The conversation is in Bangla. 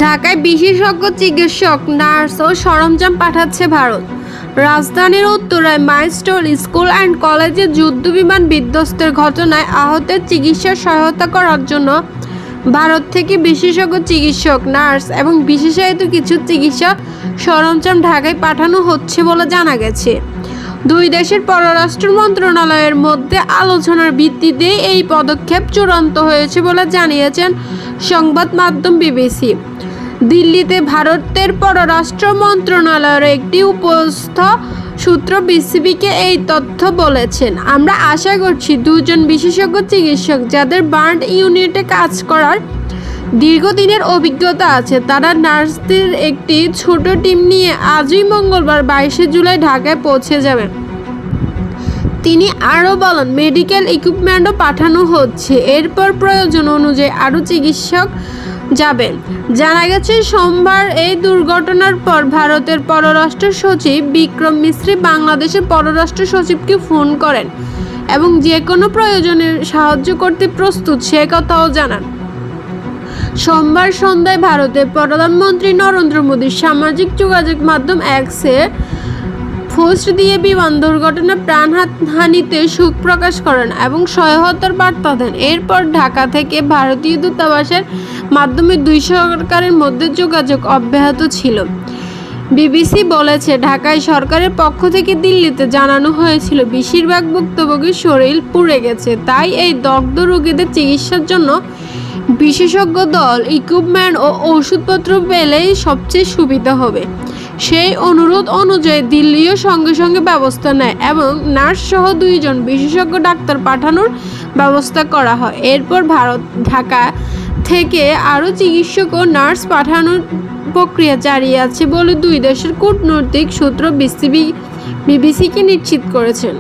ঢাকায় বিশেষজ্ঞ চিকিৎসক, নার্স ও সরঞ্জাম পাঠাচ্ছে ভারত। রাজধানীর উত্তরায় মাইলস্টোন স্কুল অ্যান্ড কলেজে যুদ্ধবিমান বিধ্বস্তের ঘটনায় আহতের চিকিৎসা সহায়তা করার জন্য ভারত থেকে বিশেষজ্ঞ চিকিৎসক, নার্স এবং বিশেষায়িত কিছু চিকিৎসা সরঞ্জাম ঢাকায় পাঠানো হচ্ছে বলে জানা গেছে। দুই দেশের পররাষ্ট্র মন্ত্রণালয়ের মধ্যে আলোচনার ভিত্তিতে এই পদক্ষেপ চূড়ান্ত হয়েছে বলে জানিয়েছেন সংবাদ মাধ্যম বিবিসি। দিল্লিতে ভারতের পররাষ্ট্র মন্ত্রণালয়ের একটি উপস্থ সূত্র বিবিসিকে এই তথ্য বলেছেন। আমরা আশা করছি দুজন বিশেষজ্ঞ চিকিৎসক যাদের বার্ন ইউনিটে কাজ করার দীর্ঘদিনের অভিজ্ঞতা আছে, তারা নার্সদের একটি ছোট টিম নিয়ে আজই মঙ্গলবার 22শে জুলাই ঢাকায় পৌঁছে যাবেন। তিনি আরও বলেন, মেডিকেল ইকুইপমেন্টও পাঠানো হচ্ছে। এরপর প্রয়োজন অনুযায়ী আরও চিকিৎসক যাবেন। জানা গেছে, সোমবার এই দুর্ঘটনার পর ভারতের পররাষ্ট্র সচিব বিক্রম মিশ্রি বাংলাদেশের পররাষ্ট্র সচিবকে ফোন করেন এবং যে কোনো প্রয়োজনে সাহায্য করতে প্রস্তুত সে কথাও জানান। সোমবার সন্ধ্যায় ভারতের প্রধানমন্ত্রী নরেন্দ্র মোদী সামাজিক যোগাযোগ মাধ্যম এক্সে পোস্ট দিয়ে বিমান দুর্ঘটনায় প্রাণহানিতে শোক প্রকাশ করেন এবং সহায়তার বার্তা দেন। এরপর ঢাকা থেকে ভারতীয় দূতাবাসের মাধ্যমে দুই সরকারের মধ্যে যোগাযোগ অব্যাহত ছিল। বিবিসি বলেছে, ঢাকায় সরকারের পক্ষ থেকে দিল্লিতে জানানো হয়েছিল বেশিরভাগ ভুক্তভোগীর শরীর পুড়ে গেছে, তাই এই দগ্ধ রোগীদের চিকিৎসার জন্য বিশেষজ্ঞ দল, ইকুইপমেন্ট ও ওষুধপত্র পেলেই সবচেয়ে সুবিধা হবে। সেই অনুরোধ অনুযায়ী দিল্লিও সঙ্গে সঙ্গে ব্যবস্থা নেয় এবং নার্স সহ দুইজন বিশেষজ্ঞ ডাক্তার পাঠানোর ব্যবস্থা করা হয়। এরপর ঢাকা থেকে আরও চিকিৎসক ও নার্স পাঠানোর প্রক্রিয়া জারি আছে বলে দুই দেশের কূটনৈতিক সূত্র বিবিসিকে নিশ্চিত করেছেন।